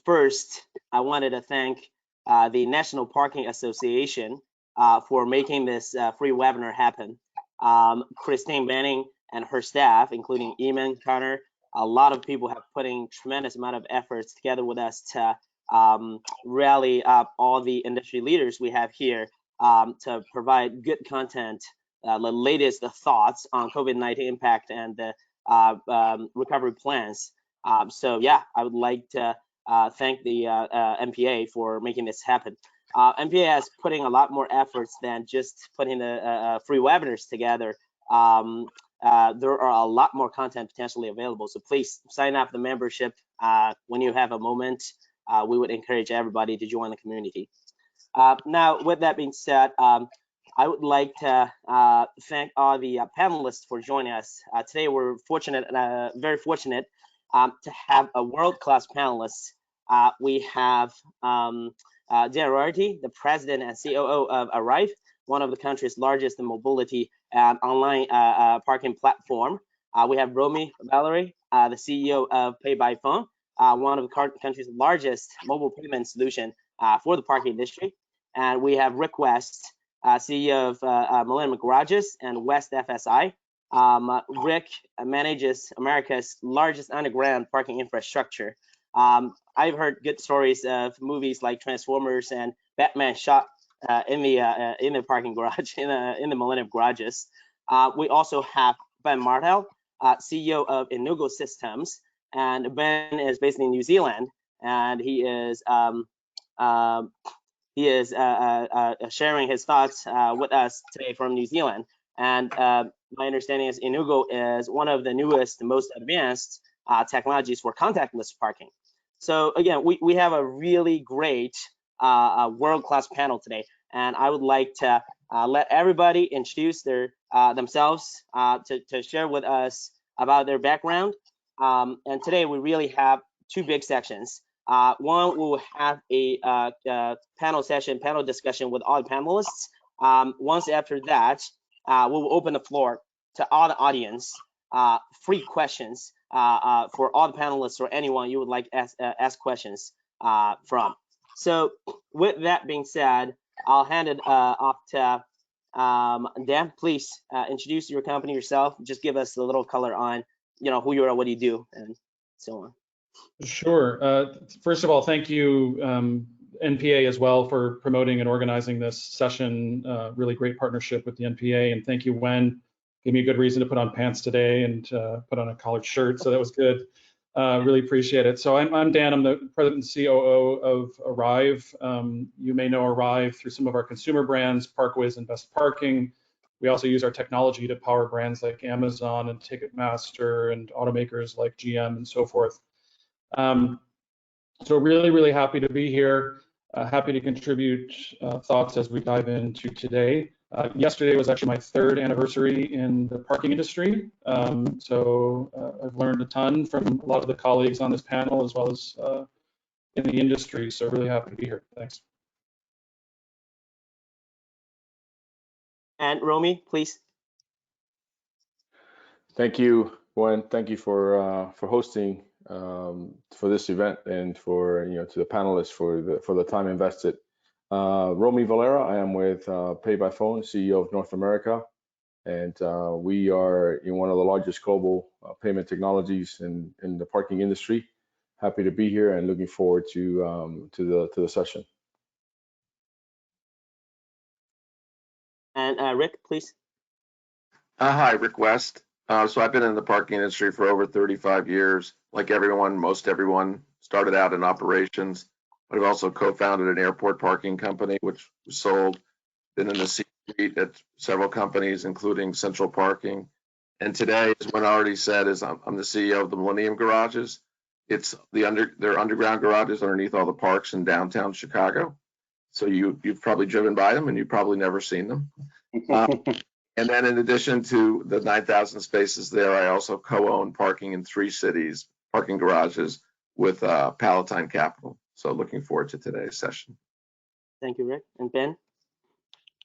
First, I wanted to thank the National Parking Association for making this free webinar happen. Christine Banning and her staff, including Eamon, Connor, a lot of people have put in tremendous amount of efforts together with us to rally up all the industry leaders we have here to provide good content, the latest thoughts on COVID-19 impact and the recovery plans. So yeah, I would like to thank the MPA for making this happen. MPA has putting a lot more efforts than just putting the free webinars together. There are a lot more content potentially available, so please sign up the membership when you have a moment. We would encourage everybody to join the community. Now, with that being said, I would like to thank all the panelists for joining us. Today, we're fortunate, very fortunate, to have a world-class panelist. We have Dan Roarty, the president and COO of Arrive, one of the country's largest mobility and online parking platform. We have Roamy, Valera, the CEO of PaybyPhone, one of the country's largest mobile payment solution for the parking industry. And we have Rick West, CEO of Millennium Garages and West FSI. Rick manages America's largest underground parking infrastructure. I've heard good stories of movies like Transformers and Batman shot in the parking garage in the Millennium Garages. We also have Ben Martel, CEO of Inugo Systems, and Ben is based in New Zealand, and he is sharing his thoughts with us today from New Zealand. And my understanding is Inugo is one of the newest, most advanced technologies for contactless parking. So again, we have a really great world-class panel today, and I would like to let everybody introduce themselves to share with us about their background. And today we really have two big sections. One, we will have a panel discussion with all the panelists. Once after that, we will open the floor to all the audience, free questions for all the panelists or anyone you would like to ask questions from. So with that being said, I'll hand it off to Dan. Please introduce your company, yourself. Just give us a little color on, who you are, what do you do, and so on. Sure. First of all, thank you, NPA, as well, for promoting and organizing this session. Really great partnership with the NPA, and thank you, Wen. Gave me a good reason to put on pants today and put on a collared shirt, so that was good. Really appreciate it. So I'm Dan. I'm the president and COO of Arrive. You may know Arrive through some of our consumer brands, Parkways and Best Parking. We also use our technology to power brands like Amazon and Ticketmaster and automakers like GM and so forth. So really happy to be here. Happy to contribute thoughts as we dive into today. Yesterday was actually my third anniversary in the parking industry. So I've learned a ton from a lot of the colleagues on this panel, as well as in the industry. So really happy to be here. Thanks. And Roamy, please. Thank you, Gwen. Thank you for hosting for this event, and for to the panelists for the time invested. Roamy Valera, I am with PaybyPhone, CEO of North America, and we are in one of the largest global payment technologies in the parking industry. Happy to be here and looking forward to the session. And Rick, please. Hi, Rick West. So I've been in the parking industry for over 35 years. Like most everyone started out in operations, but I've also co-founded an airport parking company, which was sold. Been in the C-suite at several companies, including Central Parking. And today, as Gwen already said, I'm the CEO of the Millennium Garages. It's they're underground garages underneath all the parks in downtown Chicago. So you've probably driven by them, and you've probably never seen them. And then in addition to the 9,000 spaces there, I also co-own parking in 3 cities, parking garages with Palatine Capital. So looking forward to today's session. Thank you, Rick. And Ben?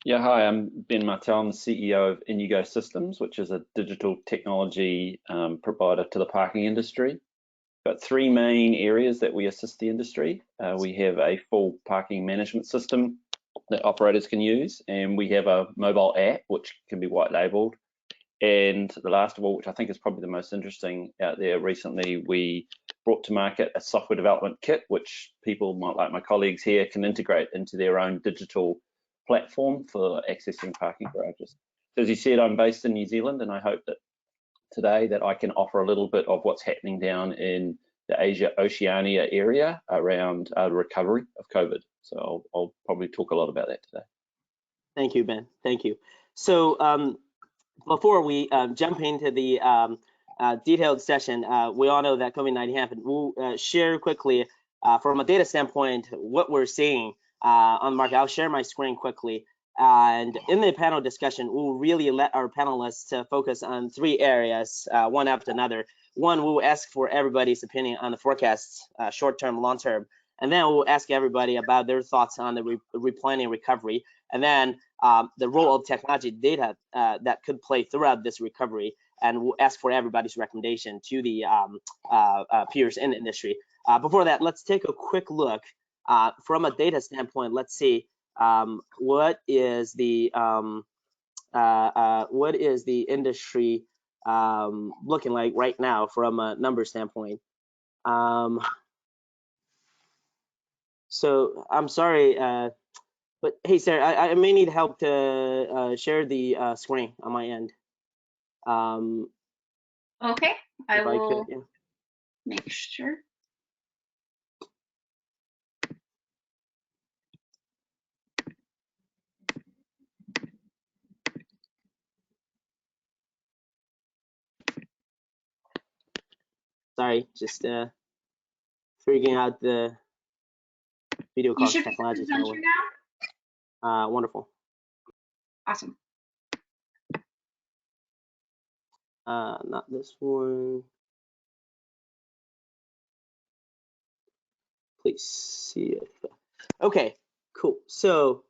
Yeah, hi, I'm Ben Martel. I'm the CEO of Inugo Systems, which is a digital technology provider to the parking industry. got three main areas that we assist the industry. We have a full parking management system that operators can use, and we have a mobile app which can be white labeled. And the last of all, which I think is probably the most interesting out there recently, we brought to market a software development kit, which people might, like my colleagues here, can integrate into their own digital platform for accessing parking garages. So as you said, I'm based in New Zealand, and I hope that today that I can offer a little bit of what's happening down in the Asia-Oceania area around recovery of COVID. So I'll probably talk a lot about that today. Thank you, Ben. Thank you. So before we jump into the detailed session, we all know that COVID-19 happened. We'll share quickly from a data standpoint what we're seeing on the market. I'll share my screen quickly. And in the panel discussion, we'll really let our panelists focus on three areas, one after another. One, we'll ask for everybody's opinion on the forecasts, short-term, long-term. And then we'll ask everybody about their thoughts on the replanning recovery. And then the role of technology data that could play throughout this recovery. And we'll ask for everybody's recommendation to the peers in the industry. Before that, let's take a quick look from a data standpoint. Let's see what is the industry looking like right now from a number standpoint. So I'm sorry, but hey, Sarah, I may need help to share the screen on my end. Okay, I will yeah. make sure. Sorry, just figuring out the video call technology. Now? Wonderful. Awesome. Not this one. Please see if. Okay, cool. So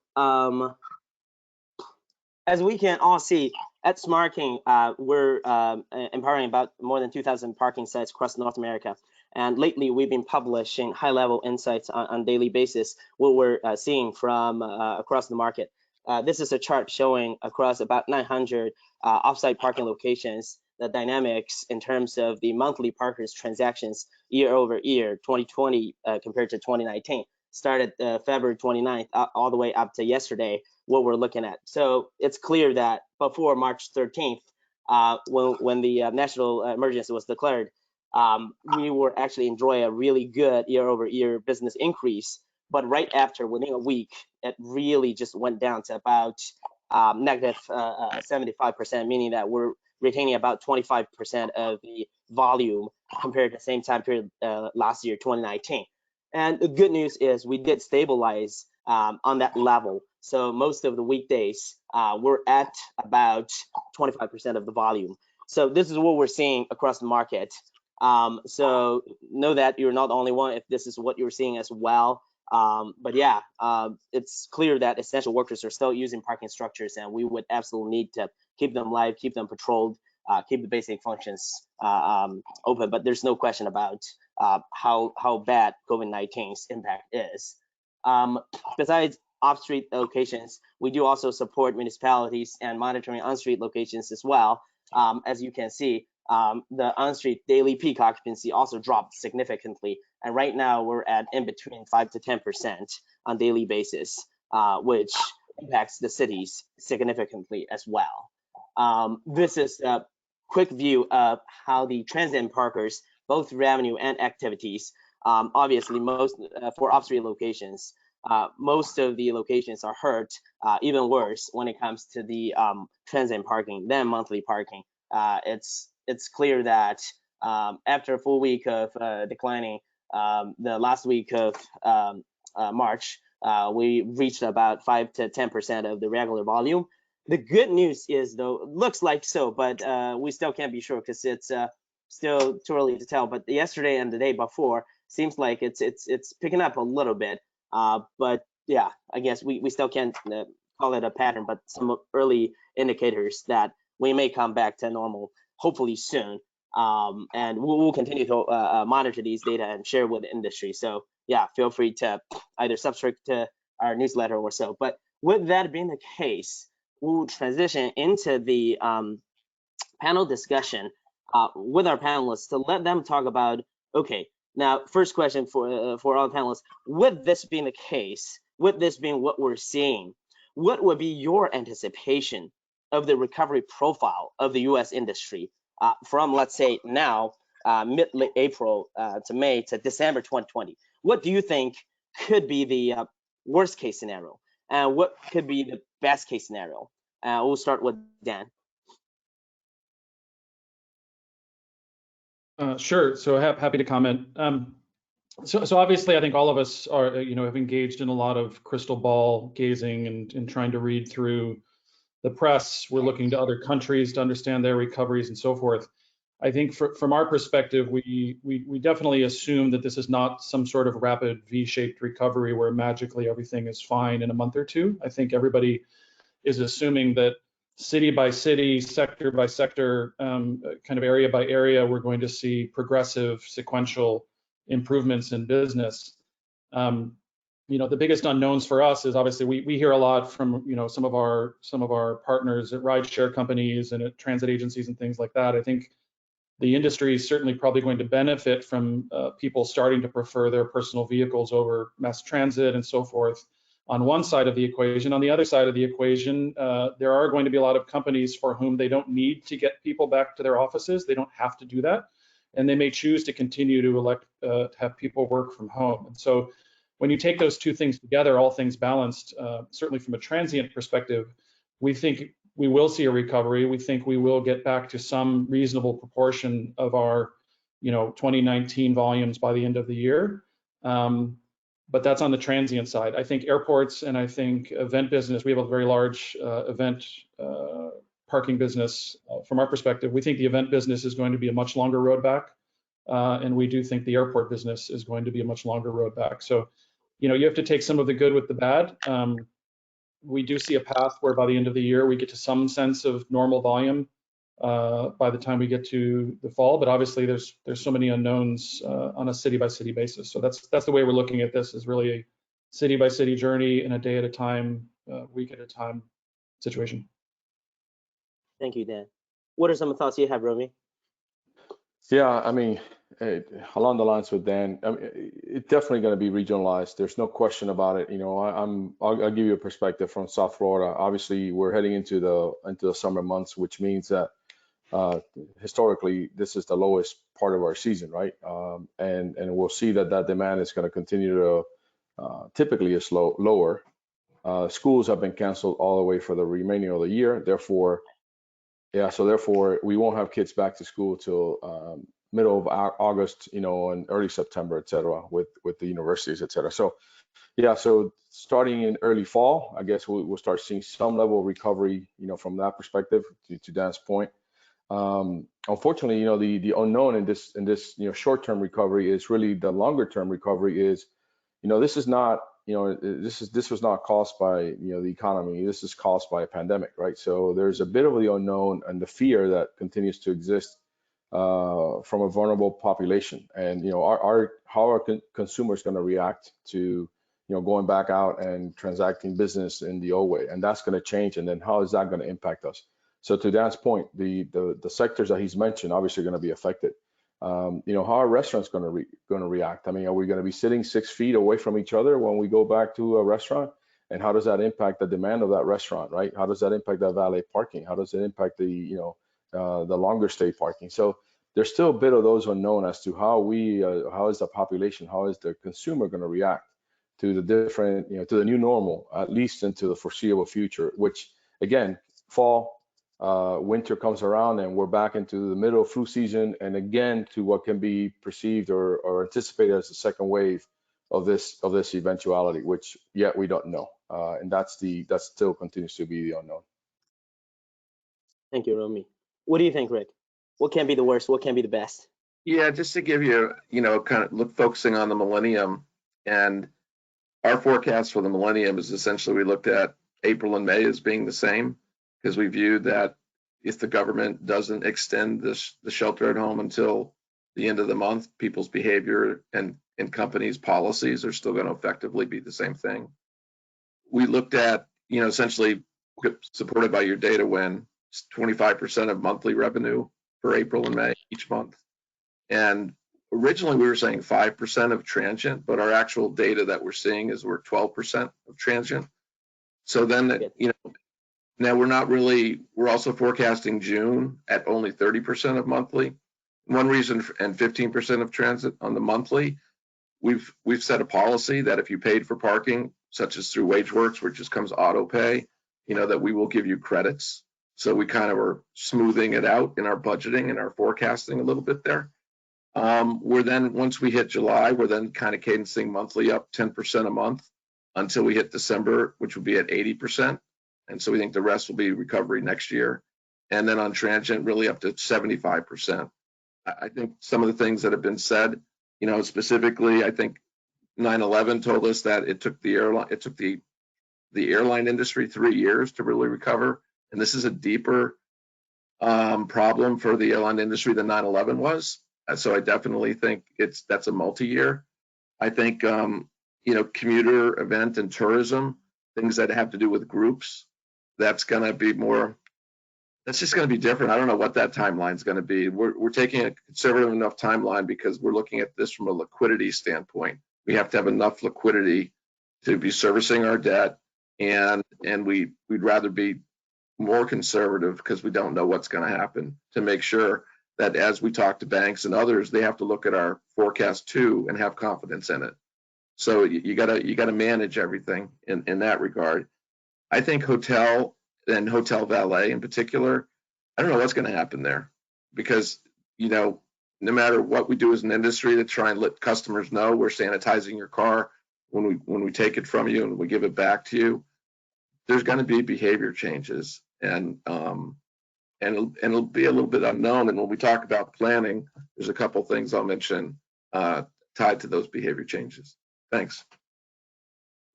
as we can all see, at Smarking, we're empowering about more than 2,000 parking sites across North America. And lately, we've been publishing high-level insights on daily basis, what we're seeing from across the market. This is a chart showing across about 900 offsite parking locations, the dynamics in terms of the monthly parkers transactions year over year, 2020 compared to 2019. Started February 29th all the way up to yesterday, what we're looking at. So it's clear that before March 13th, when the national emergency was declared, we were actually enjoying a really good year-over-year business increase. But right after, within a week, it really just went down to about negative 75%, meaning that we're retaining about 25% of the volume compared to the same time period last year, 2019. And the good news is we did stabilize on that level. So most of the weekdays, we're at about 25% of the volume. So this is what we're seeing across the market. So know that you're not the only one if this is what you're seeing as well. But yeah, it's clear that essential workers are still using parking structures, and we would absolutely need to keep them live, keep them patrolled, keep the basic functions open. But there's no question about how bad COVID-19's impact is. Besides off-street locations, we do also support municipalities and monitoring on-street locations as well. As you can see, the on-street daily peak occupancy also dropped significantly. And right now we're at in between 5 to 10% on daily basis, which impacts the cities significantly as well. This is a quick view of how the transient parkers, both revenue and activities, obviously most for off-street locations, most of the locations are hurt even worse when it comes to the transient parking than monthly parking. It's clear that after a full week of declining, the last week of March, we reached about 5 to 10% of the regular volume. The good news is, though, looks like so, but we still can't be sure because it's still too early to tell. But yesterday and the day before seems like it's picking up a little bit. But yeah, I guess we still can't call it a pattern, but some early indicators that we may come back to normal hopefully soon. And we'll continue to monitor these data and share with the industry. So yeah, feel free to either subscribe to our newsletter or so. But with that being the case, we'll transition into the panel discussion with our panelists to let them talk about, okay, now first question for all the panelists, with this being the case, with this being what we're seeing, what would be your anticipation of the recovery profile of the US industry from, let's say now, mid-late April to May to December 2020? What do you think could be the worst case scenario? And what could be the best case scenario? We'll start with Dan. Sure. So happy to comment. So obviously, I think all of us are, have engaged in a lot of crystal ball gazing and trying to read through the press. We're looking to other countries to understand their recoveries and so forth. I think from our perspective, we definitely assume that this is not some sort of rapid V-shaped recovery where magically everything is fine in a month or two. I think everybody is assuming that city by city, sector by sector, kind of area by area, we're going to see progressive sequential improvements in business. The biggest unknowns for us is obviously we hear a lot from some of our partners at rideshare companies and at transit agencies and things like that. I think the industry is certainly probably going to benefit from people starting to prefer their personal vehicles over mass transit and so forth on one side of the equation. On the other side of the equation, there are going to be a lot of companies for whom they don't need to get people back to their offices. They don't have to do that. And they may choose to continue to elect to have people work from home. And so when you take those two things together, all things balanced, certainly from a transient perspective, we think we will see a recovery. We think we will get back to some reasonable proportion of our 2019 volumes by the end of the year. But that's on the transient side. I think airports and I think event business, we have a very large event parking business. From our perspective, we think the event business is going to be a much longer road back. And we do think the airport business is going to be a much longer road back. So, you have to take some of the good with the bad. We do see a path where by the end of the year, we get to some sense of normal volume by the time we get to the fall. But obviously, there's so many unknowns on a city by city basis. So that's the way we're looking at this, is really a city by city journey and a day at a time, week at a time situation. Thank you, Dan. What are some thoughts you have, Roamy? Yeah, I mean, along the lines with Dan, I mean, it's definitely going to be regionalized. There's no question about it. I'll give you a perspective from South Florida. Obviously, we're heading into the summer months, which means that historically this is the lowest part of our season, right? And we'll see that demand is going to continue to typically is lower. Schools have been canceled all the way for the remaining of the year. Therefore, we won't have kids back to school till middle of August, and early September, et cetera, with the universities, et cetera. So, so starting in early fall, I guess we'll start seeing some level of recovery, from that perspective, to Dan's point. Unfortunately, the unknown in this short-term recovery is really the longer-term recovery is, this is not, this was not caused by the economy. This is caused by a pandemic, right? So there's a bit of the unknown and the fear that continues to exist from a vulnerable population, and how are consumers going to react to going back out and transacting business in the old way, and that's going to change. And then how is that going to impact us? So to Dan's point, the sectors that he's mentioned obviously are going to be affected. How are restaurants going to react? I mean, are we going to be sitting 6 feet away from each other when we go back to a restaurant? And how does that impact the demand of that restaurant, right? How does that impact that valet parking? How does it impact the longer stay parking? So there's still a bit of those unknown as to how is the population, how is the consumer going to react to the different, to the new normal, at least into the foreseeable future, which again, fall, winter comes around and we're back into the middle of flu season, and again to what can be perceived or anticipated as the second wave of this eventuality, which yet we don't know, and that still continues to be the unknown. Thank you, Roamy. What do you think, Rick? What can be the worst? What can be the best? Yeah, just to give you, kind of focusing on the Millennium, and our forecast for the Millennium is essentially we looked at April and May as being the same, because we viewed that if the government doesn't extend the shelter at home until the end of the month, people's behavior and companies' policies are still going to effectively be the same thing. We looked at, essentially supported by your data, when 25% of monthly revenue for April and May each month. And originally we were saying 5% of transient, but our actual data that we're seeing is we're 12% of transient. So then, now we're also forecasting June at only 30% of monthly. One reason, and 15% of transit on the monthly, we've set a policy that if you paid for parking, such as through WageWorks, where it just comes auto pay, that we will give you credits. So we kind of are smoothing it out in our budgeting and our forecasting a little bit there. We're then, once we hit July, we're then kind of cadencing monthly up 10% a month until we hit December, which will be at 80%. And so we think the rest will be recovery next year. And then on transient, really up to 75%. I think some of the things that have been said, specifically, I think 9/11 told us that it took the airline industry 3 years to really recover. And this is a deeper problem for the airline industry than 9/11 was. So I definitely think that's a multi-year. I think, commuter, event, and tourism, things that have to do with groups, that's going to be more, that's just going to be different. I don't know what that timeline is going to be. We're taking a conservative enough timeline because we're looking at this from a liquidity standpoint. We have to have enough liquidity to be servicing our debt, and we'd rather be more conservative because we don't know what's going to happen, to make sure that as we talk to banks and others, they have to look at our forecast too and have confidence in it. So you gotta manage everything in that regard. I think hotel and hotel valet in particular, I don't know what's going to happen there, because no matter what we do as an industry to try and let customers know we're sanitizing your car when we take it from you and we give it back to you, there's going to be behavior changes, and it'll be a little bit unknown. And when we talk about planning, there's a couple things I'll mention tied to those behavior changes. Thanks.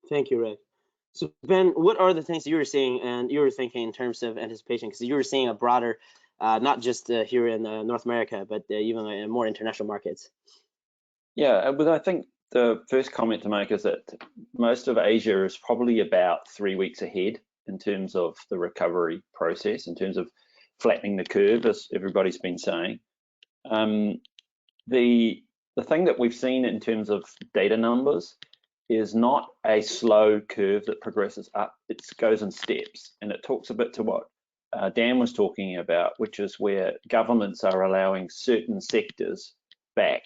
Thank you, Rick. So Ben, what are the things you were seeing and you were thinking in terms of anticipation? Because you were seeing a broader, not just here in North America, but even in more international markets. Yeah, but I think the first comment to make is that most of Asia is probably about 3 weeks ahead in terms of the recovery process, in terms of flattening the curve, as everybody's been saying. The thing that we've seen in terms of data numbers is not a slow curve that progresses up. It goes in steps, and it talks a bit to what Dan was talking about, which is where governments are allowing certain sectors back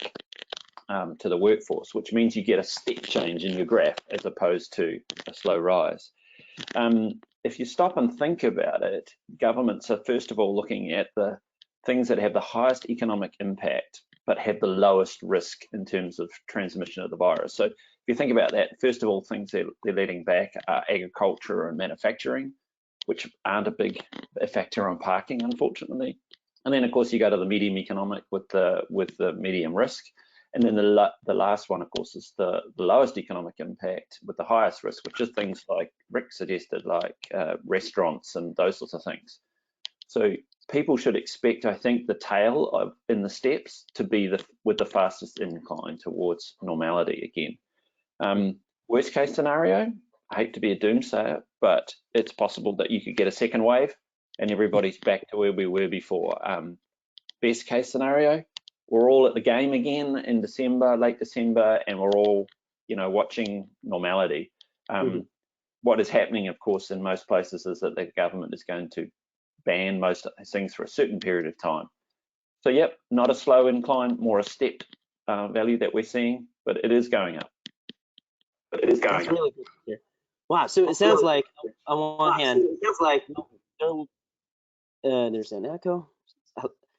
to the workforce, which means you get a step change in your graph as opposed to a slow rise. If you stop and think about it, governments are first of all looking at the things that have the highest economic impact but have the lowest risk in terms of transmission of the virus. So if you think about that, first of all, things they're letting back are agriculture and manufacturing, which aren't a big factor on parking, unfortunately. And then, of course, you go to the medium economic with the medium risk. And then the last one, of course, is the lowest economic impact with the highest risk, which is things like Rick suggested, like restaurants and those sorts of things. So people should expect, I think, the tail in the steps to be with the fastest incline towards normality again. Worst case scenario, I hate to be a doomsayer, but it's possible that you could get a second wave and everybody's back to where we were before. Best case scenario, we're all at the game again in December, late December, and we're all, watching normality. What is happening, of course, in most places is that the government is going to ban most things for a certain period of time. So, yep, not a slow incline, more a stepped value that we're seeing, but it is going up. That's really good to hear. Wow, so it sounds like, on one hand, there's an echo.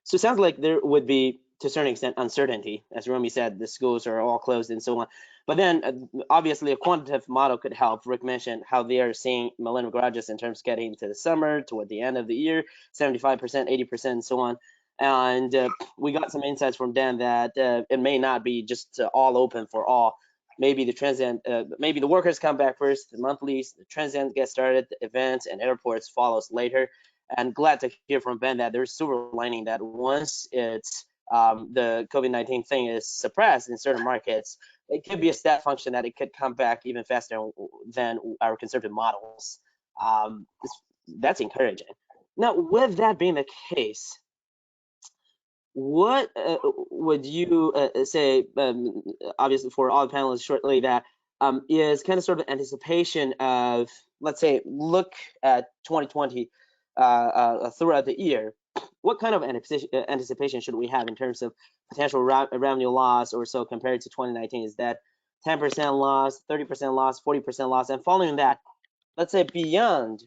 So it sounds like there would be, to a certain extent, uncertainty. As Roamy said, the schools are all closed and so on. But then, obviously, a quantitative model could help. Rick mentioned how they are seeing Millennium garages in terms of getting into the summer, toward the end of the year, 75%, 80%, and so on. And we got some insights from Dan that it may not be just all open for all. Maybe the transient, maybe the workers come back first, the monthlies, the transient get started, the events and airports follows later. and glad to hear from Ben that there's silver lining, that once it's the COVID-19 thing is suppressed in certain markets, it could be a step function that it could come back even faster than our conservative models. That's encouraging. Now, with that being the case, what would you say, obviously for all the panelists shortly, that is kind of sort of anticipation of, let's say, look at 2020 throughout the year, what kind of anticipation should we have in terms of potential revenue loss or so compared to 2019? Is that 10% loss, 30% loss, 40% loss? And following that, let's say beyond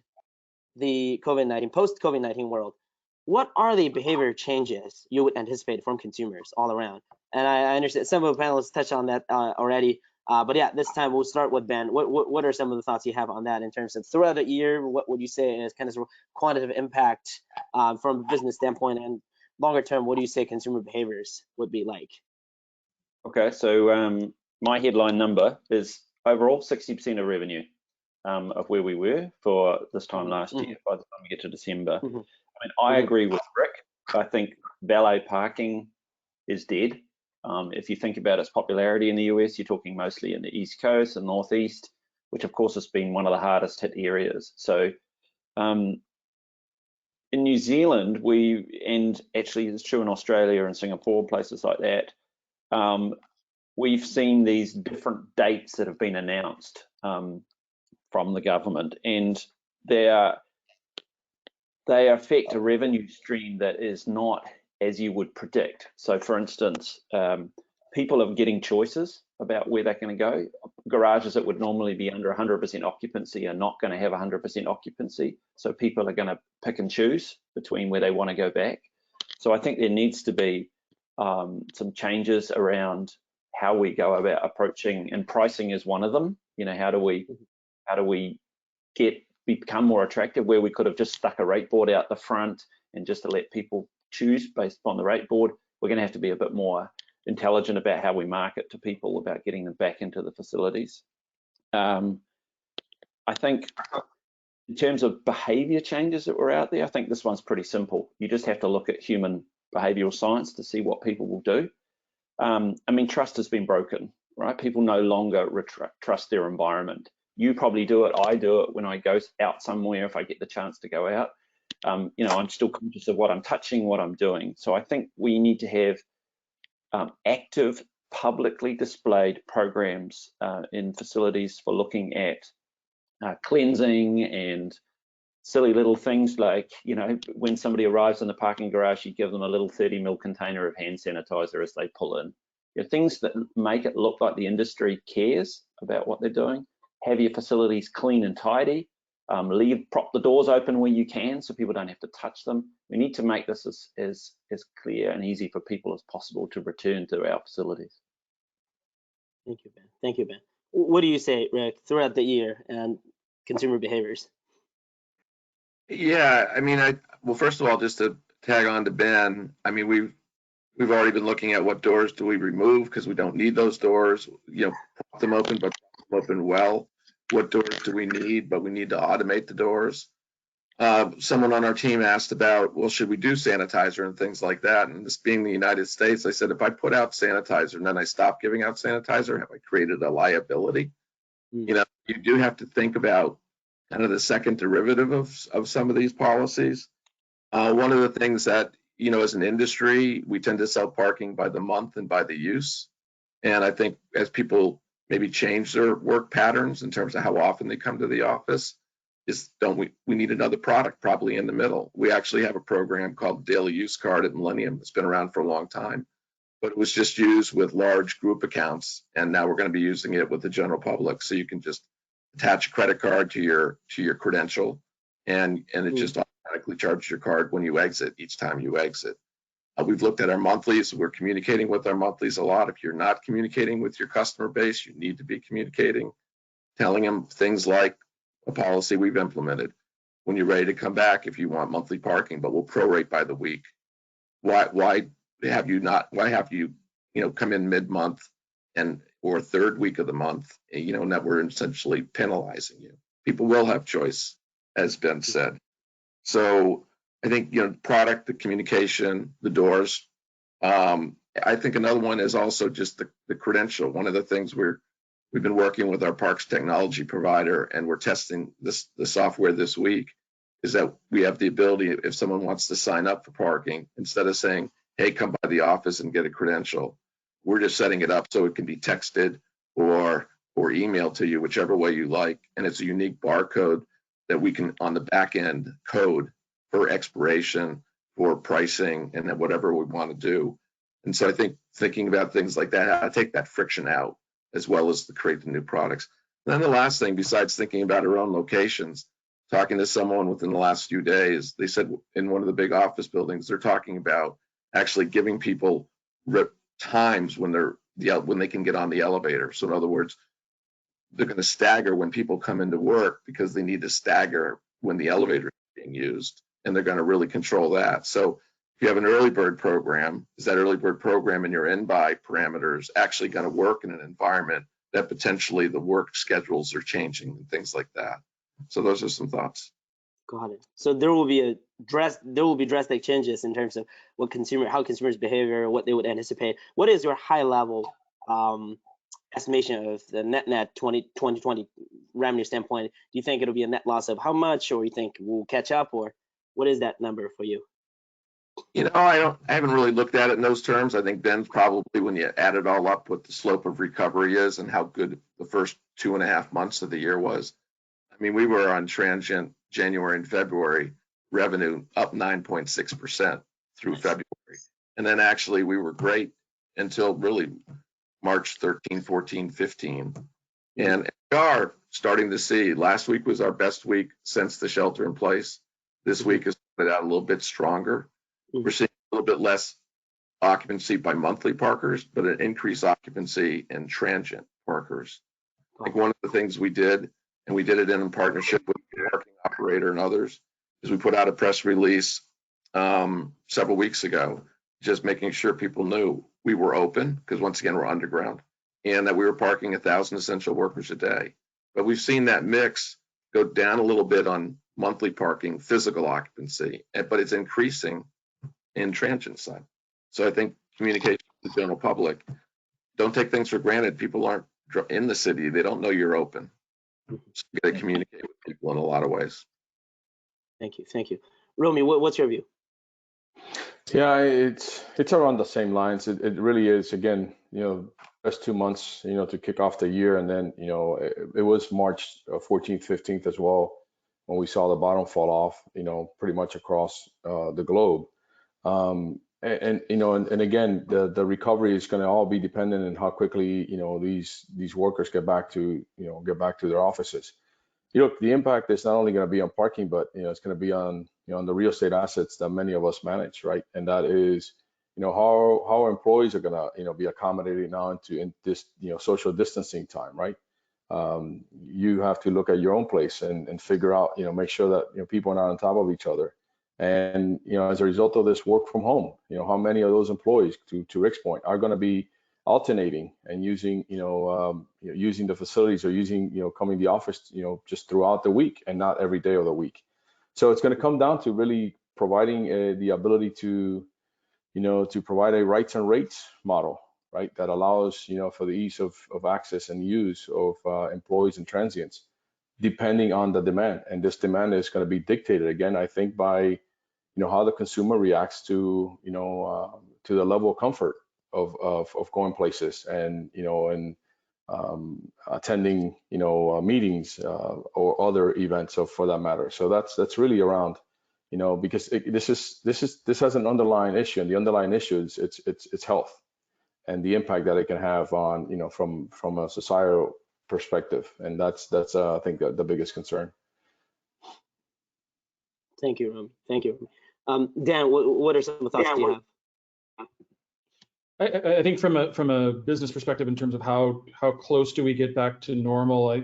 the COVID-19, post-COVID-19 world, what are the behavior changes you would anticipate from consumers all around? And I understand some of the panelists touched on that already, but yeah, this time we'll start with Ben. What are some of the thoughts you have on that in terms of throughout the year? What would you say is kind of quantitative impact from a business standpoint, and longer term, what do you say consumer behaviors would be like? Okay, so my headline number is overall 60% of revenue of where we were for this time last year by the time we get to December. I mean, I agree with Rick. I think valet parking is dead. If you think about its popularity in the US, you're talking mostly in the East Coast and Northeast, which of course has been one of the hardest hit areas. So in New Zealand, and actually it's true in Australia and Singapore, places like that, we've seen these different dates that have been announced from the government, and they affect a revenue stream that is not as you would predict. So for instance, people are getting choices about where they're going to go. Garages that would normally be under 100% occupancy are not going to have 100% occupancy. So people are going to pick and choose between where they want to go back. So I think there needs to be some changes around how we go about approaching, and pricing is one of them. You know, how do we become more attractive, where we could have just stuck a rate board out the front and just to let people choose based upon the rate board. We're going to have to be a bit more intelligent about how we market to people about getting them back into the facilities. I think in terms of behavior changes that were out there, I think this one's pretty simple. You just have to look at human behavioral science to see what people will do. I mean, trust has been broken, right? People no longer trust their environment. You probably do it, I do it when I go out somewhere, if I get the chance to go out. You know, I'm still conscious of what I'm touching, what I'm doing. So I think we need to have active, publicly displayed programs in facilities for looking at cleansing and silly little things like, you know, when somebody arrives in the parking garage, you give them a little 30 ml container of hand sanitizer as they pull in. You know, things that make it look like the industry cares about what they're doing. Have your facilities clean and tidy. Prop the doors open where you can so people don't have to touch them. We need to make this as clear and easy for people as possible to return to our facilities. Thank you, Ben. Thank you, Ben. What do you say, Rick, throughout the year and consumer behaviors? Yeah, I mean, well, first of all, just to tag on to Ben, I mean, we've already been looking at what doors do we remove because we don't need those doors. You know, prop them open, but prop them open well. What doors do we need? But we need to automate the doors. Someone on our team asked about, well, should we do sanitizer and things like that? And this being the United States, I said, if I put out sanitizer and then I stop giving out sanitizer, have I created a liability? You know, you do have to think about kind of the second derivative of some of these policies. One of the things that, you know, as an industry, we tend to sell parking by the month and by the use. And I think as people maybe change their work patterns in terms of how often they come to the office, we need another product probably in the middle. We actually have a program called Daily Use Card at Millennium. It's been around for a long time, but it was just used with large group accounts. And now we're going to be using it with the general public. So you can just attach a credit card to your credential, and it just automatically charges your card when you exit each time you exit. We've looked at our monthlies. We're communicating with our monthlies a lot. If you're not communicating with your customer base, you need to be communicating, telling them things like a policy we've implemented. When you're ready to come back, if you want monthly parking, but we'll prorate by the week. Why have you come in mid-month or third week of the month, you know, and that we're essentially penalizing you. People will have choice, as Ben said. So I think, product, the communication, the doors. I think another one is also just the credential. One of the things we've been working with our parks technology provider, and we're testing the software this week, is that we have the ability, if someone wants to sign up for parking, instead of saying, hey, come by the office and get a credential, we're just setting it up so it can be texted or emailed to you, whichever way you like. And it's a unique barcode that we can, on the back end, code for expiration, for pricing, and then whatever we want to do. And so I think thinking about things like that, I take that friction out, as well as to create the new products. And then the last thing, besides thinking about our own locations, talking to someone within the last few days, they said in one of the big office buildings, they're talking about actually giving people times when they can get on the elevator. So in other words, they're going to stagger when people come into work because they need to stagger when the elevator is being used, and they're going to really control that. So if you have an early bird program, is that early bird program and your in-buy parameters actually going to work in an environment that potentially the work schedules are changing and things like that? So those are some thoughts. Got it. So there will be drastic changes in terms of how consumers behavior, what they would anticipate. What is your high level estimation of the net 2020 revenue standpoint? Do you think it'll be a net loss of how much, or you think we'll catch up, or what is that number for you? I haven't really looked at it in those terms. I think Ben's probably, when you add it all up, what the slope of recovery is and how good the first 2.5 months of the year was. I mean, we were on transient January and February revenue up 9.6% through February. And then actually we were great until really March 13, 14, 15. And we are starting to see, last week was our best week since the shelter in place. This week has started out a little bit stronger. We're seeing a little bit less occupancy by monthly parkers, but an increased occupancy in transient parkers. Like one of the things we did, and we did it in partnership with the parking operator and others, is we put out a press release several weeks ago, just making sure people knew we were open, because once again, we're underground, and that we were parking 1,000 essential workers a day. But we've seen that mix go down a little bit on monthly parking, physical occupancy, but it's increasing in transient side. So I think communication with the general public, don't take things for granted. People aren't in the city. They don't know you're open. So you got to communicate with people in a lot of ways. Thank you. Thank you. Roamy, what's your view? Yeah, it's around the same lines. It really is. Again, first 2 months, to kick off the year, and then, it was March 14th, 15th as well when we saw the bottom fall off, pretty much across the globe. And again, the recovery is going to all be dependent on how quickly, these workers get back to their offices. The impact is not only going to be on parking, but it's going to be on the real estate assets that many of us manage, right? And that is, how our employees are going to be accommodated now in this social distancing time, right? You have to look at your own place and figure out, make sure that people are not on top of each other. And as a result of this work from home, how many of those employees, to Rick's point, are going to be alternating and using using the facilities, or using coming to the office just throughout the week and not every day of the week. So it's going to come down to really providing the ability to provide a rights and rates model, right, that allows for the ease of access and use of employees and transients, depending on the demand. And this demand is going to be dictated, again, I think, by how the consumer reacts to to the level of comfort of going places and attending meetings or other events for that matter. So that's really around because this has an underlying issue, and the underlying issue is it's health and the impact that it can have on from a societal perspective, and that's I think the biggest concern. Thank you, Roamy. Thank you. Dan, what are some thoughts you have? I think from a business perspective, in terms of how close do we get back to normal, I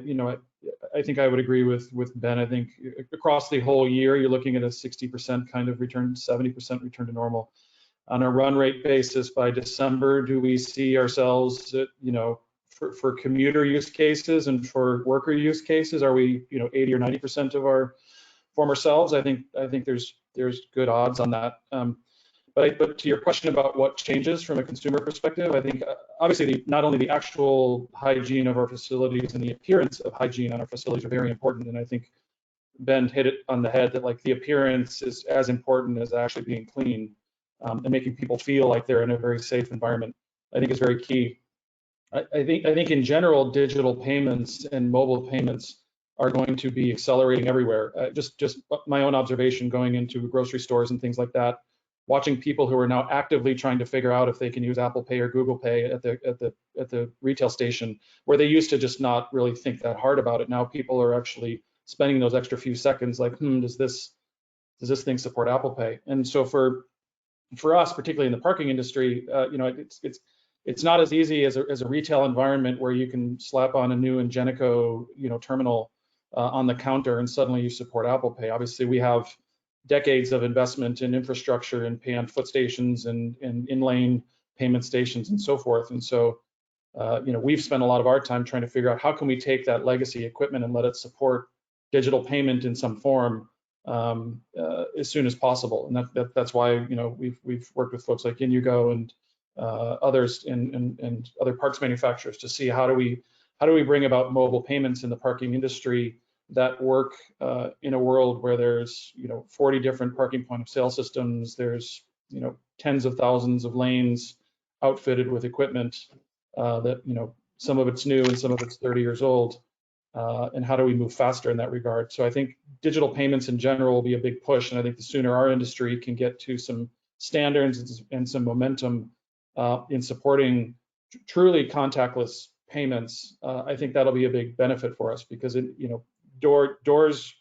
think I would agree with Ben. I think across the whole year, you're looking at a 60% kind of return, 70% return to normal. On a run rate basis, by December, do we see ourselves at, for commuter use cases and for worker use cases, are we 80 or 90% of our former selves? I think there's there's good odds on that. But to your question about what changes from a consumer perspective, I think obviously not only the actual hygiene of our facilities and the appearance of hygiene on our facilities are very important, and I think Ben hit it on the head that like the appearance is as important as actually being clean, and making people feel like they're in a very safe environment, I think is very key. I think in general, digital payments and mobile payments are going to be accelerating everywhere. Just my own observation going into grocery stores and things like that, watching people who are now actively trying to figure out if they can use Apple Pay or Google Pay at the retail station, where they used to just not really think that hard about it. Now people are actually spending those extra few seconds like, does this thing support Apple Pay? And so for us, particularly in the parking industry, it's not as easy as a retail environment where you can slap on a new Ingenico terminal on the counter and suddenly you support Apple Pay. Obviously, we have decades of investment in infrastructure and pay on foot stations and in-lane payment stations and so forth. And so, we've spent a lot of our time trying to figure out how can we take that legacy equipment and let it support digital payment in some form as soon as possible. And that's why we've worked with folks like Inugo and others and other parts manufacturers to see how do we bring about mobile payments in the parking industry that work in a world where there's 40 different parking point of sale systems, there's tens of thousands of lanes outfitted with equipment that some of it's new and some of it's 30 years old, and how do we move faster in that regard? So I think digital payments in general will be a big push, and I think the sooner our industry can get to some standards and some momentum in supporting truly contactless payments, I think that'll be a big benefit for us, because doors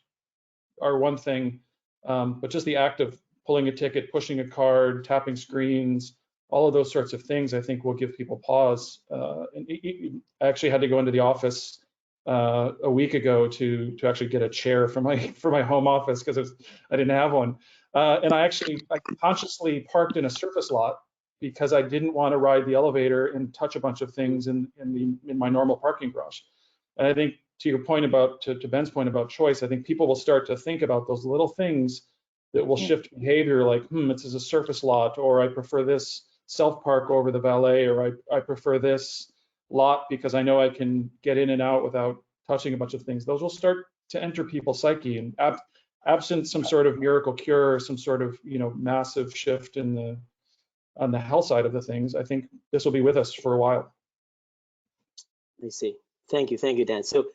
are one thing, but just the act of pulling a ticket, pushing a card, tapping screens, all of those sorts of things, I think will give people pause. I actually had to go into the office a week ago to actually get a chair for my home office because I didn't have one, and I consciously parked in a surface lot because I didn't want to ride the elevator and touch a bunch of things in my normal parking garage. And I think to your point to Ben's point about choice, I think people will start to think about those little things that will shift behavior, like, this is a surface lot, or I prefer this self-park over the valet, or I prefer this lot because I know I can get in and out without touching a bunch of things. Those will start to enter people's psyche, and absent some sort of miracle cure or some sort of massive shift on the health side of the things, I think this will be with us for a while. I see. Thank you, Dan. So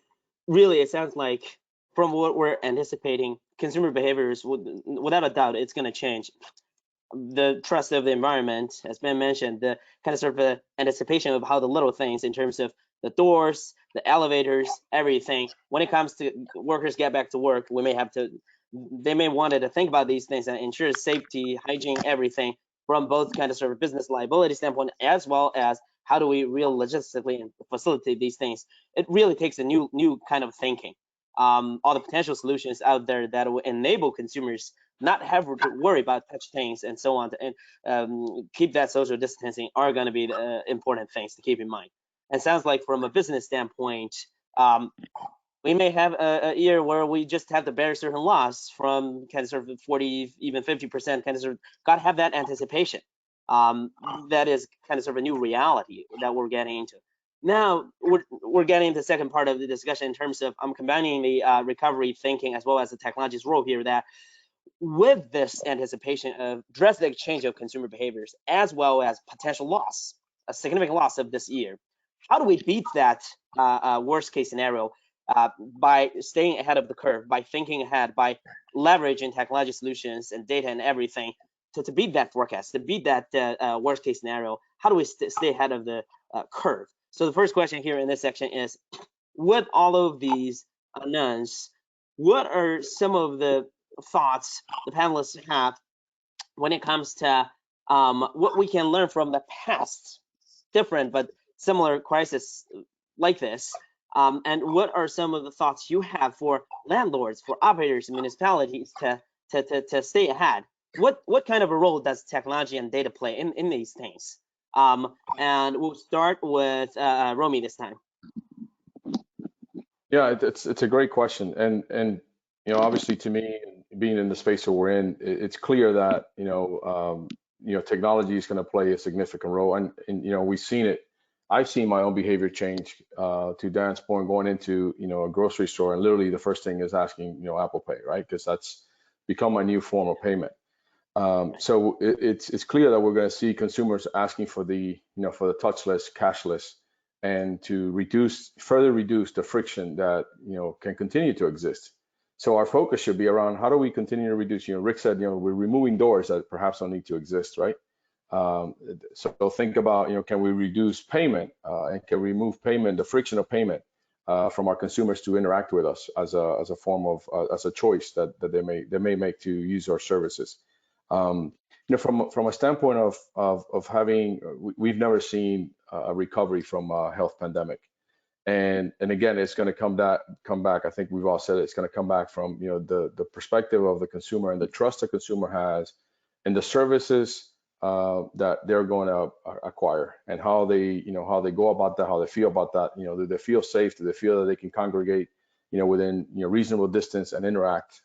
really, it sounds like from what we're anticipating, consumer behaviors, without a doubt, it's going to change. The trust of the environment, as Ben mentioned, the kind of sort of anticipation of how the little things in terms of the doors, the elevators, everything, when it comes to workers get back to work, they may want to think about these things and ensure safety, hygiene, everything from both kind of sort of business liability standpoint, as well as how do we really logistically facilitate these things. It really takes a new kind of thinking. All the potential solutions out there that will enable consumers not have to worry about touch things and so on, and keep that social distancing are going to be the important things to keep in mind. And sounds like from a business standpoint, we may have a year where we just have to bear certain loss from kind of sort of 40, even 50%, kind of sort of got to have that anticipation. That is kind of sort of a new reality that we're getting into. Now we're getting into the second part of the discussion in terms of I'm combining the recovery thinking as well as the technology's role here, that with this anticipation of drastic change of consumer behaviors as well as potential loss, a significant loss of this year, how do we beat that worst case scenario by staying ahead of the curve, by thinking ahead, by leveraging technology solutions and data and everything to beat that forecast, to beat that worst case scenario? How do we stay ahead of the curve? So the first question here in this section is, with all of these unknowns, what are some of the thoughts the panelists have when it comes to what we can learn from the past, different but similar crisis like this, and what are some of the thoughts you have for landlords, for operators, municipalities to stay ahead? What kind of a role does technology and data play in these things? And we'll start with Roamy this time. Yeah, it's a great question, and obviously to me, being in the space that we're in, it's clear that technology is going to play a significant role, and we've seen it. I've seen my own behavior change. To Dan's point, going into a grocery store, and literally the first thing is asking Apple Pay, right? Because that's become my new form of payment. So it's clear that we're going to see consumers asking for the touchless, cashless, and to further reduce the friction that can continue to exist. So our focus should be around how do we continue to reduce. Rick said we're removing doors that perhaps don't need to exist, right? So think about can we reduce payment and can we remove payment, the friction of payment from our consumers to interact with us as a form of as a choice that they may make to use our services. From a standpoint of having, we've never seen a recovery from a health pandemic, and again, it's going to come back. I think we've all said it's going to come back from the perspective of the consumer and the trust the consumer has in the services that they're going to acquire, and how they go about that, how they feel about that. Do they feel safe? Do they feel that they can congregate within reasonable distance and interact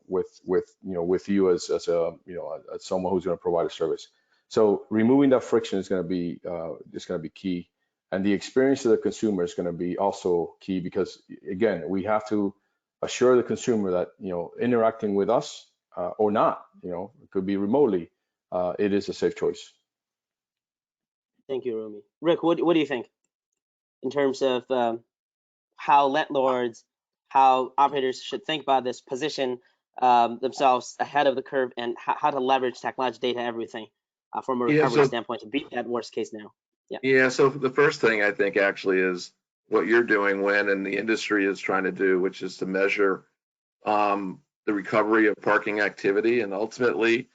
with you as as someone who's going to provide a service. So removing that friction is going to be key, and the experience of the consumer is going to be also key, because again, we have to assure the consumer that interacting with us or not, it could be remotely, it is a safe choice. Thank you, Roamy. Rick, what do you think in terms of how landlords, how operators should think about this, position themselves ahead of the curve, and how to leverage technology, data, everything from a recovery standpoint to beat that worst case now? Yeah, so the first thing I think actually is what you're doing, and the industry is trying to do, which is to measure the recovery of parking activity. And ultimately,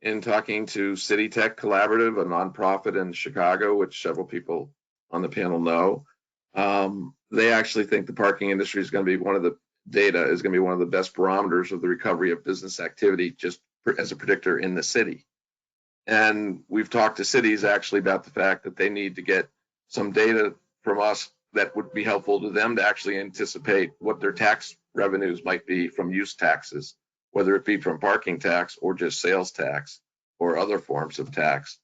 in talking to City Tech Collaborative, a nonprofit in Chicago, which several people on the panel know, they actually think the parking industry is going to be one of the best barometers of the recovery of business activity, just as a predictor in the city. And we've talked to cities actually about the fact that they need to get some data from us that would be helpful to them to actually anticipate what their tax revenues might be from use taxes, whether it be from parking tax or just sales tax or other forms of tax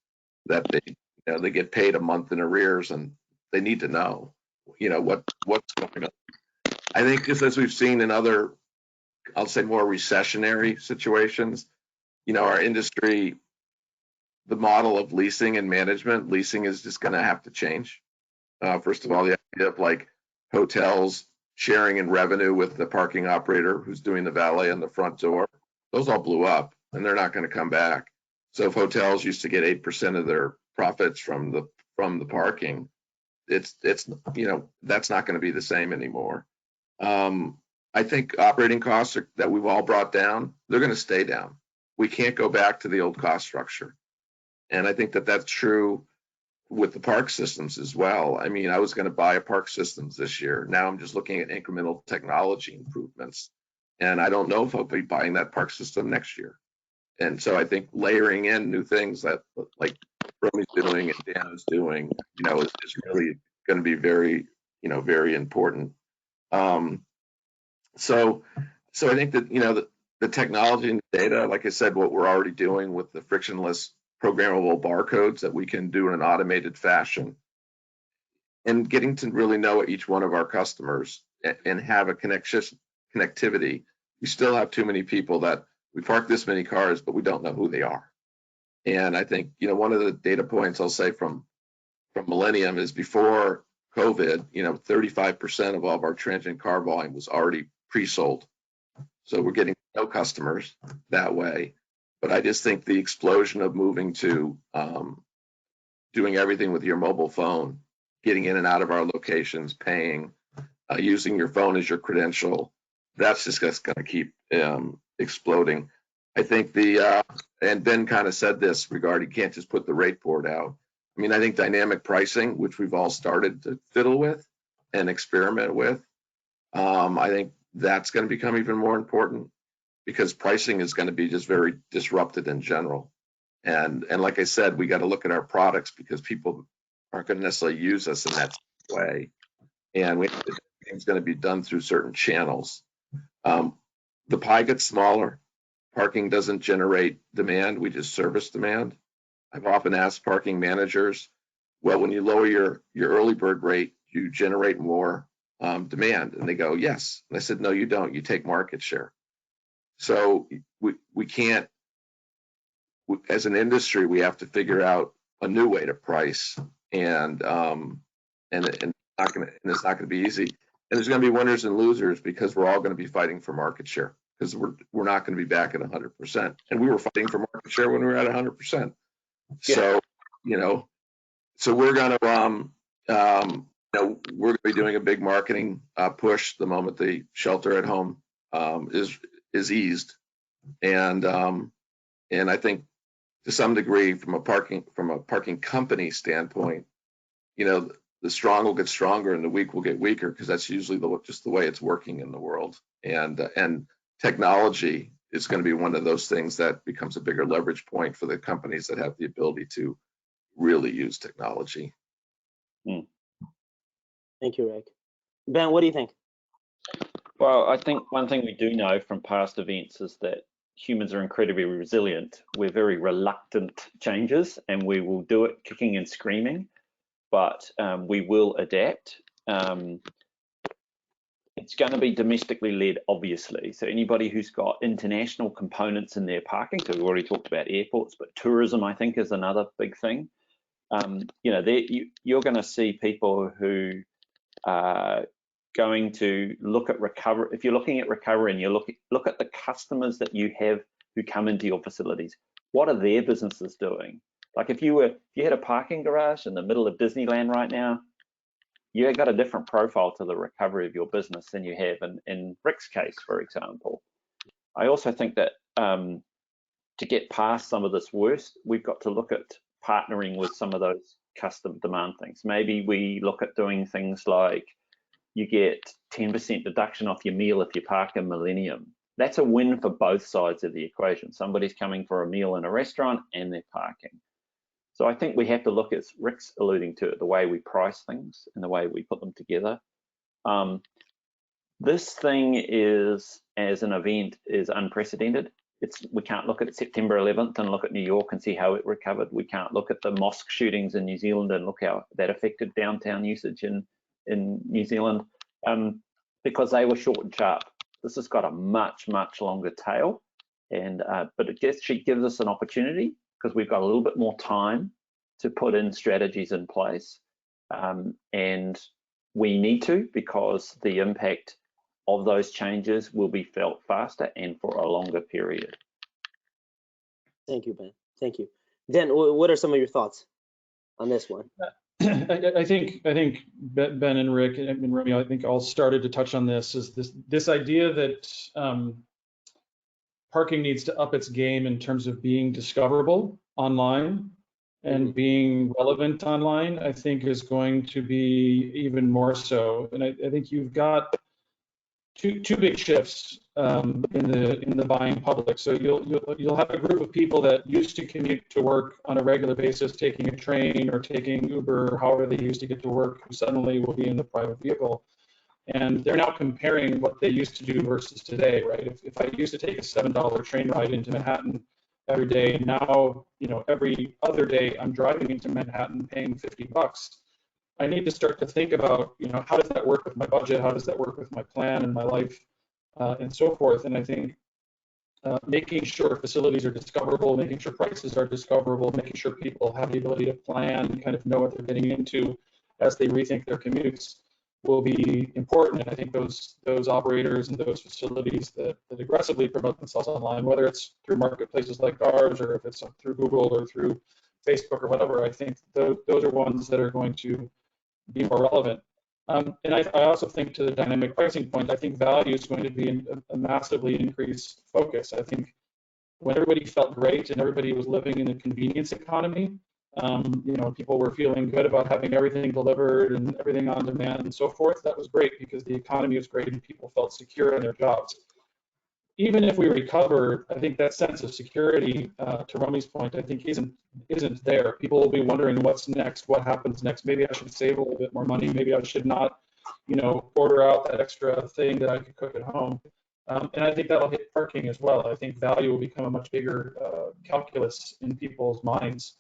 that they get paid a month in arrears, and they need to know what's going on. I think just as we've seen in other, I'll say more recessionary situations, our industry, the model of leasing and management, leasing is just going to have to change. First of all, the idea of like hotels sharing in revenue with the parking operator who's doing the valet on the front door, those all blew up and they're not going to come back. So if hotels used to get 8% of their profits from the parking, it's that's not going to be the same anymore. I think operating costs that we've all brought down, they're going to stay down. We can't go back to the old cost structure. And I think that that's true with the park systems as well. I mean, I was going to buy a park systems this year. Now I'm just looking at incremental technology improvements. And I don't know if I'll be buying that park system next year. And so I think layering in new things that like Roamy's doing and Dan is doing, is really going to be very, very important. So I think that, the technology and data, like I said, what we're already doing with the frictionless programmable barcodes that we can do in an automated fashion, and getting to really know each one of our customers and have a connectivity. We still have too many people that we park this many cars, but we don't know who they are. And I think, one of the data points I'll say from Millennium is before COVID, 35% of all of our transient car volume was already pre-sold. So we're getting no customers that way. But I just think the explosion of moving to doing everything with your mobile phone, getting in and out of our locations, paying, using your phone as your credential, that's just going to keep exploding. I think and Ben kind of said this regarding, you can't just put the rate board out. I mean, I think dynamic pricing, which we've all started to fiddle with and experiment with, I think that's going to become even more important, because pricing is going to be just very disrupted in general. And like I said, we got to look at our products, because people aren't going to necessarily use us in that way. And it's going to be done through certain channels. The pie gets smaller. Parking doesn't generate demand, we just service demand. I've often asked parking managers, well, when you lower your early bird rate, you generate more demand. And they go, yes. And I said, no, you don't. You take market share. So we can't, as an industry, we have to figure out a new way to price, and it's not going to be easy. And there's going to be winners and losers because we're all going to be fighting for market share, because we're not going to be back at 100%. And we were fighting for market share when we were at 100%. So, so we're going to, we're going to be doing a big marketing push the moment the shelter at home is eased, and I think to some degree, from a parking company standpoint, the strong will get stronger and the weak will get weaker, because that's usually just the way it's working in the world. And technology is going to be one of those things that becomes a bigger leverage point for the companies that have the ability to really use technology. Thank you, Rick. Ben, what do you think? Well, I think one thing we do know from past events is that humans are incredibly resilient. We're very reluctant changes, and we will do it kicking and screaming, but we will adapt. It's going to be domestically led, obviously. So anybody who's got international components in their parking, so we've already talked about airports, but tourism, I think, is another big thing. You're going to see people who are going to look at recovery. If you're looking at recovery and you look at the customers that you have who come into your facilities, what are their businesses doing? Like if you had a parking garage in the middle of Disneyland right now, you've got a different profile to the recovery of your business than you have in Rick's case, for example. I also think that to get past some of this worst, we've got to look at partnering with some of those custom demand things. Maybe we look at doing things like you get 10% deduction off your meal if you park in Millennium. That's a win for both sides of the equation. Somebody's coming for a meal in a restaurant and they're parking. So I think we have to look, as Rick's alluding to it, the way we price things and the way we put them together. This thing is, as an event, is unprecedented. We can't look at September 11th and look at New York and see how it recovered. We can't look at the mosque shootings in New Zealand and look how that affected downtown usage in New Zealand, because they were short and sharp. This has got a much longer tail, and but it actually gives us an opportunity because we've got a little bit more time to put in strategies in place, and we need to, because the impact of those changes will be felt faster and for a longer period. Thank you, Ben. Thank you. Dan, what are some of your thoughts on this one? I think Ben and Rick and Roamy, I think all started to touch on this, is this idea that parking needs to up its game in terms of being discoverable online and being relevant online. I think is going to be even more so, and I think you've got two big shifts in the buying public. So you'll have a group of people that used to commute to work on a regular basis, taking a train or taking Uber, or however they used to get to work, who suddenly will be in the private vehicle. And they're now comparing what they used to do versus today, right? If I used to take a $7 train ride into Manhattan every day, now, every other day I'm driving into Manhattan paying $50. I need to start to think about, how does that work with my budget? How does that work with my plan and my life, and so forth? And I think making sure facilities are discoverable, making sure prices are discoverable, making sure people have the ability to plan and kind of know what they're getting into as they rethink their commutes will be important. And I think those operators and those facilities that aggressively promote themselves online, whether it's through marketplaces like ours or if it's through Google or through Facebook or whatever, I think those are ones that are going to be more relevant. And I also think, to the dynamic pricing point, I think value is going to be a massively increased focus. I think when everybody felt great and everybody was living in a convenience economy, people were feeling good about having everything delivered and everything on demand and so forth. That was great because the economy was great and people felt secure in their jobs. Even if we recover, I think that sense of security, to Roamy's point, I think isn't there. People will be wondering what's next, what happens next. Maybe I should save a little bit more money. Maybe I should not, order out that extra thing that I could cook at home. And I think that'll hit parking as well. I think value will become a much bigger calculus in people's minds,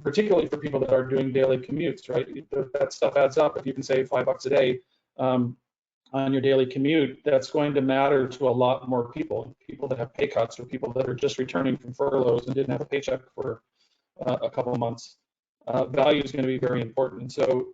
particularly for people that are doing daily commutes, right? That stuff adds up. If you can save $5 a day on your daily commute, that's going to matter to a lot more people that have pay cuts or people that are just returning from furloughs and didn't have a paycheck for a couple of months. Value is going to be very important. So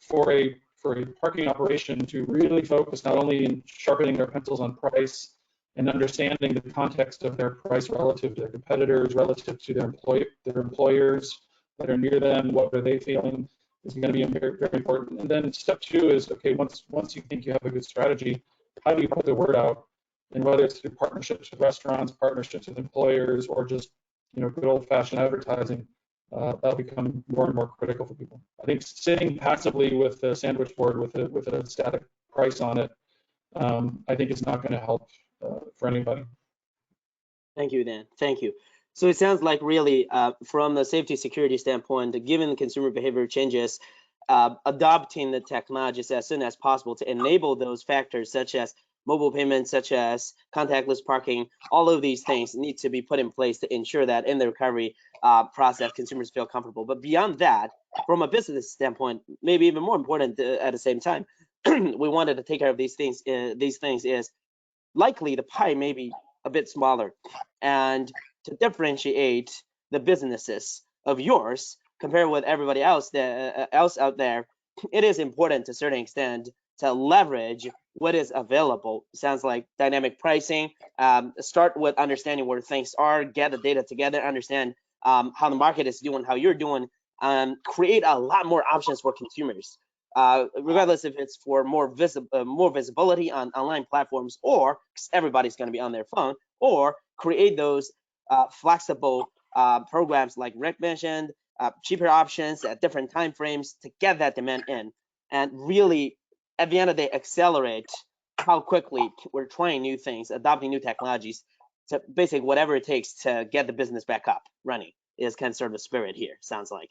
for a parking operation to really focus not only in sharpening their pencils on price and understanding the context of their price relative to their competitors, relative to their employers that are near them, what are they feeling, is going to be very, very important. And then step 2 is, okay, once you think you have a good strategy, how do you put the word out? And whether it's through partnerships with restaurants, partnerships with employers, or just good old-fashioned advertising, that'll become more and more critical for people. I think sitting passively with a sandwich board with a static price on it, I think it's not going to help for anybody. Thank you, Dan. Thank you. So it sounds like really from the safety security standpoint, given the consumer behavior changes, adopting the technologies as soon as possible to enable those factors such as mobile payments, such as contactless parking, all of these things need to be put in place to ensure that in the recovery process, consumers feel comfortable. But beyond that, from a business standpoint, maybe even more important at the same time, we wanted to take care of these things. These things is likely the pie may be a bit smaller, and to differentiate the businesses of yours compared with everybody else out there, it is important to a certain extent to leverage what is available. Sounds like dynamic pricing. Start with understanding where things are, get the data together, understand how the market is doing, how you're doing, create a lot more options for consumers, regardless if it's for more visibility on online platforms, or everybody's going to be on their phone, or create those flexible programs like Rick mentioned, cheaper options at different time frames to get that demand in, and really at the end of the day accelerate how quickly we're trying new things, adopting new technologies, to basically whatever it takes to get the business back up running is kind of sort of the spirit here, sounds like.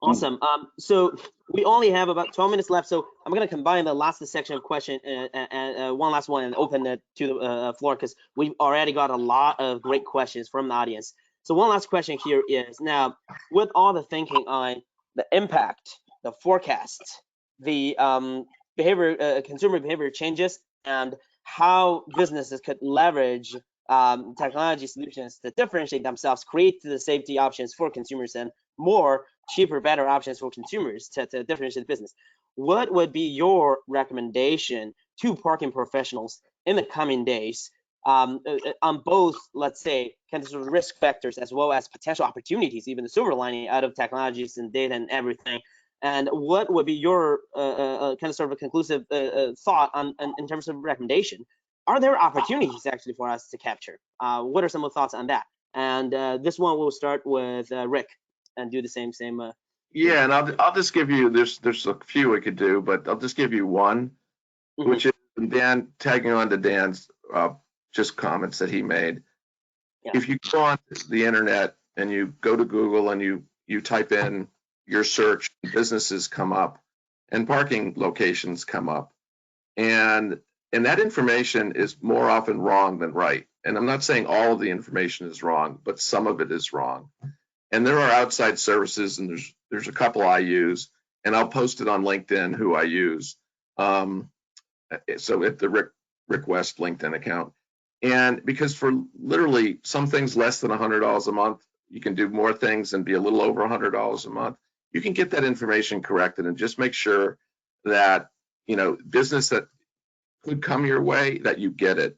Awesome. So we only have about 12 minutes left, so I'm going to combine the last section of question and one last one and open it to the floor, because we've already got a lot of great questions from the audience. So one last question here is, now with all the thinking on the impact, the forecast, the consumer behavior changes, and how businesses could leverage technology solutions to differentiate themselves, create the safety options for consumers, and more cheaper, better options for consumers to differentiate the business. What would be your recommendation to parking professionals in the coming days on both, let's say, kind of sort of risk factors as well as potential opportunities, even the silver lining out of technologies and data and everything? And what would be your kind of sort of a conclusive thought on in terms of recommendation? Are there opportunities actually for us to capture? What are some of the thoughts on that? And this one we'll start with Rick and do the same. Yeah, and I'll just give you, there's a few we could do, but I'll just give you one, which is Dan, tagging on to Dan's just comments that he made. Yeah. If you go on the internet and you go to Google and you type in your search, businesses come up and parking locations come up, and that information is more often wrong than right. And I'm not saying all of the information is wrong, but some of it is wrong. And there are outside services, and there's a couple I use, and I'll post it on LinkedIn who I use. So at the Rick West LinkedIn account. And because for literally some things less than $100 a month, you can do more things and be a little over $100 a month. You can get that information corrected and just make sure that, business that could come your way, that you get it.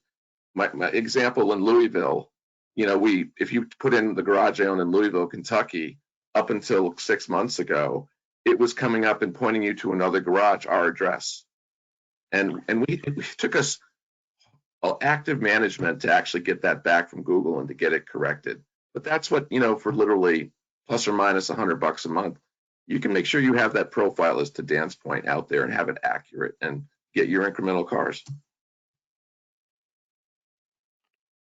My example in Louisville, if you put in the garage I own in Louisville, Kentucky, up until 6 months ago, it was coming up and pointing you to another garage, our address. And it took us active management to actually get that back from Google and to get it corrected. But that's what, for literally plus or minus $100 a month, you can make sure you have that profile, as to Dan's point, out there and have it accurate and get your incremental cars.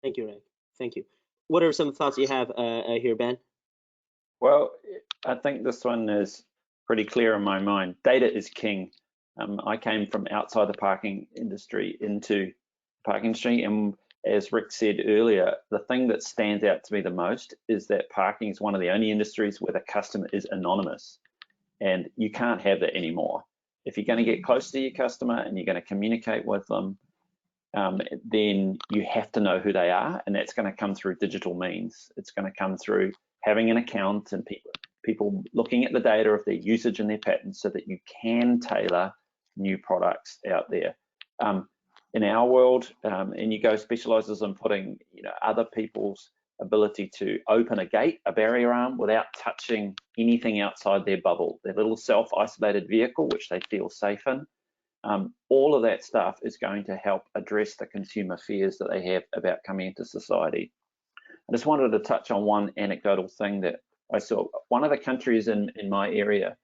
Thank you, Rick. Thank you. What are some thoughts you have here, Ben? Well, I think this one is pretty clear in my mind. Data is king. I came from outside the parking industry into the parking industry, and as Rick said earlier, the thing that stands out to me the most is that parking is one of the only industries where the customer is anonymous, and you can't have that anymore. If you're going to get close to your customer and you're going to communicate with them, then you have to know who they are, and that's going to come through digital means. It's going to come through having an account and people looking at the data of their usage and their patterns so that you can tailor new products out there. In our world, Inugo specializes in putting other people's ability to open a gate, a barrier arm, without touching anything outside their bubble, their little self-isolated vehicle, which they feel safe in. All of that stuff is going to help address the consumer fears that they have about coming into society. I just wanted to touch on one anecdotal thing that I saw. One of the countries in my area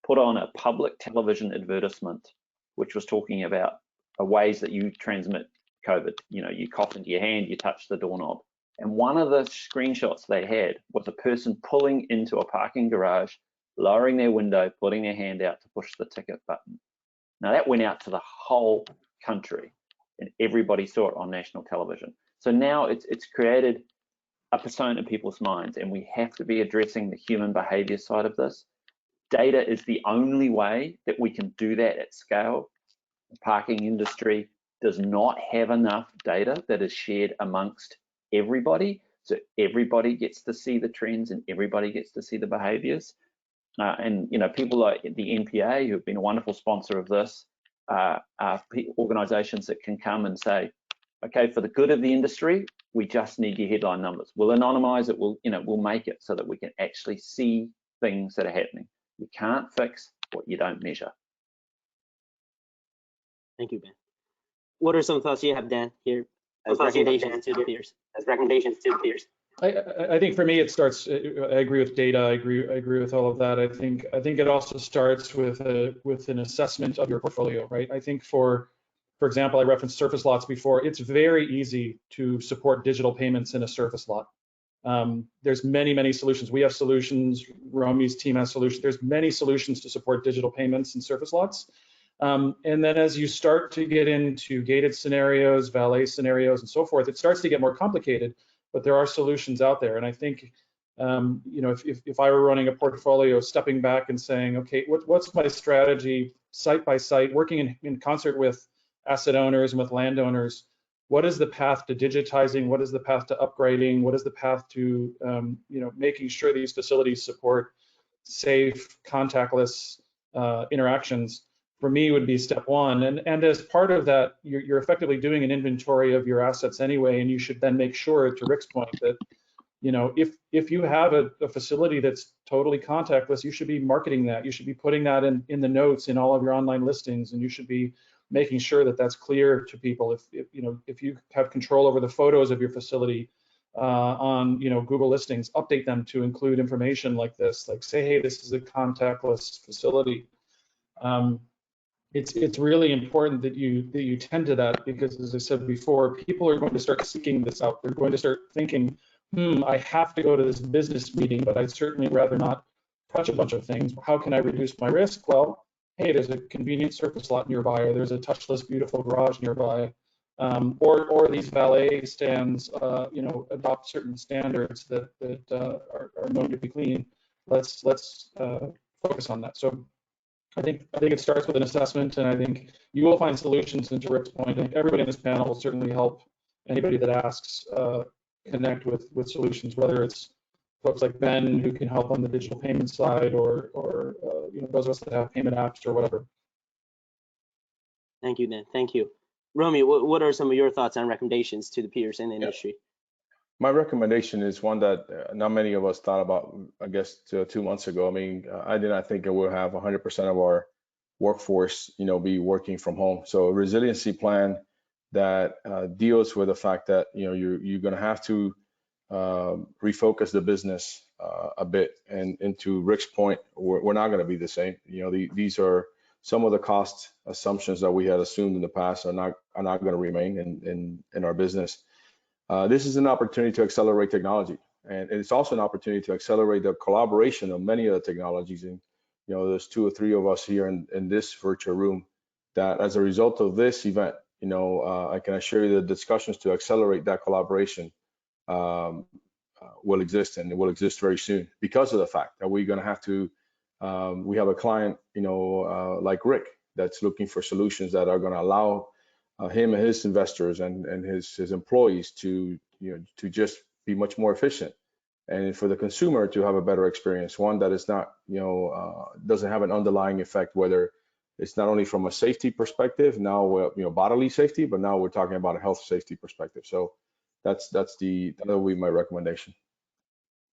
put on a public television advertisement, which was talking about ways that you transmit COVID. You cough into your hand, you touch the doorknob. And one of the screenshots they had was a person pulling into a parking garage, lowering their window, putting their hand out to push the ticket button. Now that went out to the whole country and everybody saw it on national television. So now it's created a persona in people's minds, and we have to be addressing the human behavior side of this. Data is the only way that we can do that at scale. The parking industry does not have enough data that is shared amongst everybody, so everybody gets to see the trends and everybody gets to see the behaviors. And people like the NPA, who've been a wonderful sponsor of this, are organisations that can come and say, okay, for the good of the industry, we just need your headline numbers. We'll anonymise it. We'll make it so that we can actually see things that are happening. You can't fix what you don't measure. Thank you, Ben. What are some thoughts you have, Dan, here as recommendations to the peers? I think for me, it starts. I agree with data. I agree with all of that. I think it also starts with an assessment of your portfolio, right? I think for example, I referenced surface lots before. It's very easy to support digital payments in a surface lot. There's many solutions. We have solutions. Roamy's team has solutions. There's many solutions to support digital payments in surface lots. And then as you start to get into gated scenarios, valet scenarios, and so forth, it starts to get more complicated. But there are solutions out there, and I think if I were running a portfolio, stepping back and saying, okay, what's my strategy, site by site, working in concert with asset owners and with landowners, what is the path to digitizing? What is the path to upgrading? What is the path to making sure these facilities support safe, contactless interactions? For me, would be step one. And as part of that, you're effectively doing an inventory of your assets anyway, and you should then make sure, to Rick's point, that if you have a facility that's totally contactless, you should be marketing that. You should be putting that in the notes in all of your online listings, and you should be making sure that that's clear to people. If you have control over the photos of your facility on Google listings, update them to include information like this, like say, hey, this is a contactless facility. It's really important that you tend to that, because as I said before, people are going to start seeking this out. They're going to start thinking, I have to go to this business meeting, but I'd certainly rather not touch a bunch of things. How can I reduce my risk? Well, hey, there's a convenient surface lot nearby, or there's a touchless, beautiful garage nearby, or these valet stands, adopt certain standards that are known to be clean. Let's focus on that. So I think it starts with an assessment, and I think you will find solutions. And to Rick's point, I think everybody in this panel will certainly help anybody that asks connect with solutions, whether it's folks like Ben who can help on the digital payment side, or those of us that have payment apps or whatever. Thank you, Dan. Thank you. Roamy, what are some of your thoughts and recommendations to the peers in the industry? My recommendation is one that not many of us thought about, I guess, 2 months ago. I mean, I did not think that we'll have 100% of our workforce, be working from home. So a resiliency plan that deals with the fact that, you're going to have to refocus the business a bit. And to Rick's point, we're not going to be the same. These are some of the cost assumptions that we had assumed in the past are not going to remain in our business. This is an opportunity to accelerate technology, and it's also an opportunity to accelerate the collaboration of many of the technologies. And there's 2 or 3 of us here in this virtual room that as a result of this event, I can assure you the discussions to accelerate that collaboration will exist, and it will exist very soon, because of the fact that we're going to have to, we have a client, like Rick, that's looking for solutions that are going to allow him and his investors and his employees to, to just be much more efficient, and for the consumer to have a better experience, one that is not, doesn't have an underlying effect, whether it's not only from a safety perspective, now, bodily safety, but now we're talking about a health safety perspective. So that will be my recommendation.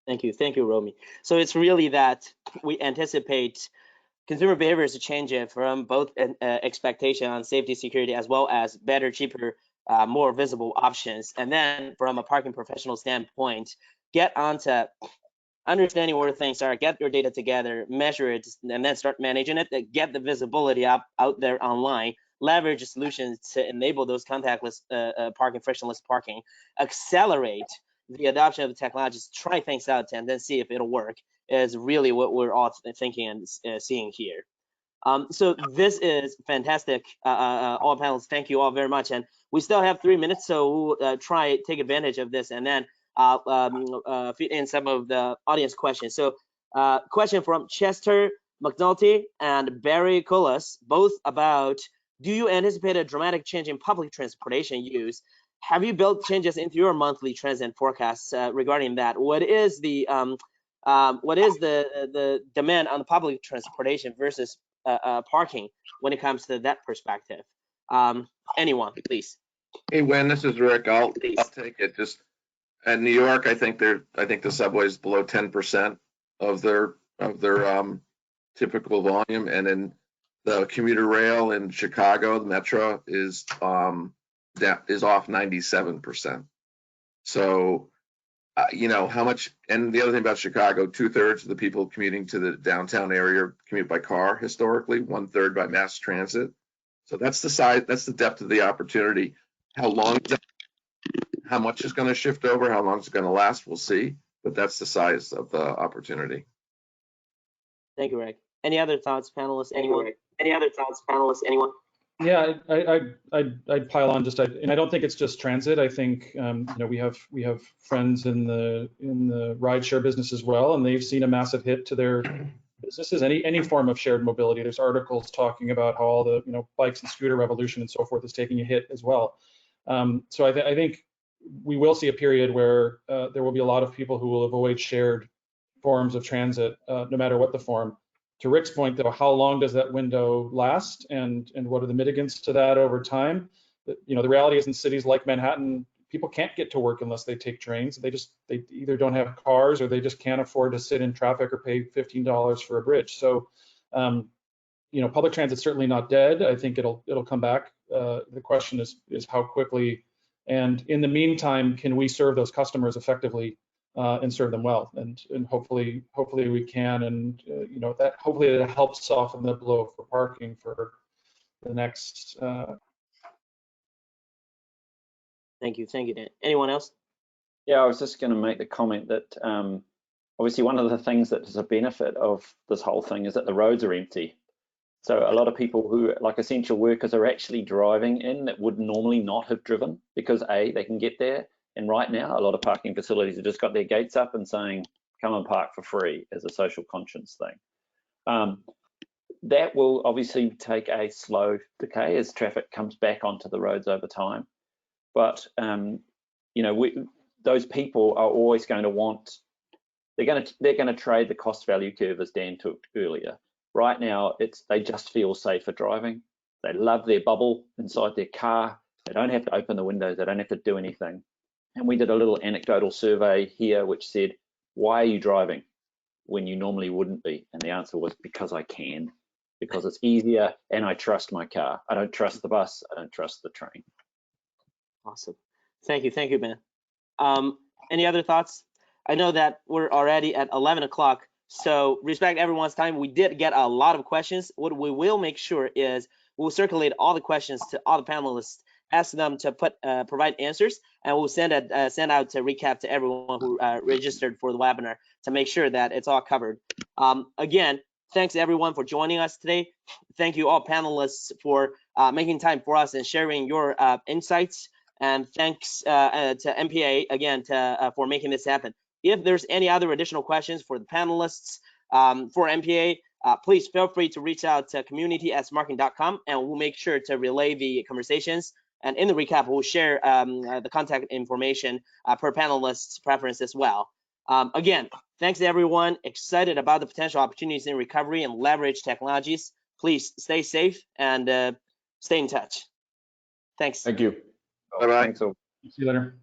Thank you, Roamy. So it's really that we anticipate consumer behaviors to change it from both an expectation on safety, security, as well as better, cheaper, more visible options. And then from a parking professional standpoint, get onto understanding where things are, get your data together, measure it, and then start managing it, get the visibility out there online, leverage solutions to enable those contactless parking, frictionless parking, accelerate the adoption of the technologies, try things out, and then see if it'll work, is really what we're all thinking and seeing here. So this is fantastic. All panelists, thank you all very much. And we still have 3 minutes, so we'll take advantage of this, and then feed in some of the audience questions. So question from Chester McNulty and Barry Cullis, both about, do you anticipate a dramatic change in public transportation use? Have you built changes into your monthly trends and forecasts regarding that? What is the demand on the public transportation versus parking when it comes to that perspective? Anyone, please. Hey, Wen, this is Rick. I'll take it. Just at New York, I think the subway is below 10% of their typical volume, and in the commuter rail in Chicago, the metro is off 97%. So, how much? And the other thing about Chicago, 2/3 of the people commuting to the downtown area commute by car historically, 1/3 by mass transit. So that's the size, that's the depth of the opportunity. How much is going to shift over? How long is it going to last? We'll see. But that's the size of the opportunity. Thank you, Rick. Any other thoughts, panelists? Anyone? Any other thoughts, panelists? Anyone? Yeah, I'd pile on just, and I don't think it's just transit. I think we have friends in the rideshare business as well, and they've seen a massive hit to their businesses. Any form of shared mobility. There's articles talking about how all the bikes and scooter revolution and so forth is taking a hit as well. So I think we will see a period where there will be a lot of people who will avoid shared forms of transit, no matter what the form. To Rick's point, though, how long does that window last, and what are the mitigants to that over time? The reality is, in cities like Manhattan, people can't get to work unless they take trains. They either don't have cars, or they just can't afford to sit in traffic or pay $15 for a bridge. So, public transit's certainly not dead. I think it'll come back. The question is how quickly, and in the meantime, can we serve those customers effectively and serve them well? And hopefully we can, and that hopefully it helps soften the blow for parking for the next. Thank you, Dan. Anyone else? Yeah, I was just going to make the comment that obviously one of the things that is a benefit of this whole thing is that the roads are empty. So a lot of people who, like essential workers, are actually driving in that would normally not have driven, because they can get there. And right now, a lot of parking facilities have just got their gates up and saying, come and park for free, as a social conscience thing. That will obviously take a slow decay as traffic comes back onto the roads over time. But, those people are always going to want, they're going to trade the cost value curve, as Dan took earlier. Right now, they just feel safer driving. They love their bubble inside their car. They don't have to open the windows. They don't have to do anything. And we did a little anecdotal survey here which said, why are you driving when you normally wouldn't be? And the answer was, because I can, because it's easier, and I trust my car. I don't trust the bus. I don't trust the train. Awesome. Thank you, Ben. Any other thoughts? I know that we're already at 11 o'clock, so respect everyone's time. We did get a lot of questions. What we will make sure is we'll circulate all the questions to all the panelists, ask them to provide answers, and we'll send out a recap to everyone who registered for the webinar to make sure that it's all covered. Again, thanks everyone for joining us today. Thank you all panelists for making time for us and sharing your insights. And thanks to MPA again for making this happen. If there's any other additional questions for the panelists for MPA, please feel free to reach out to community@smarking.com, and we'll make sure to relay the conversations. And in the recap, we'll share the contact information per panelist's preference as well. Again, thanks to everyone. Excited about the potential opportunities in recovery and leverage technologies. Please stay safe and stay in touch. Thanks. Thank you. Bye-bye. Thanks all. See you later.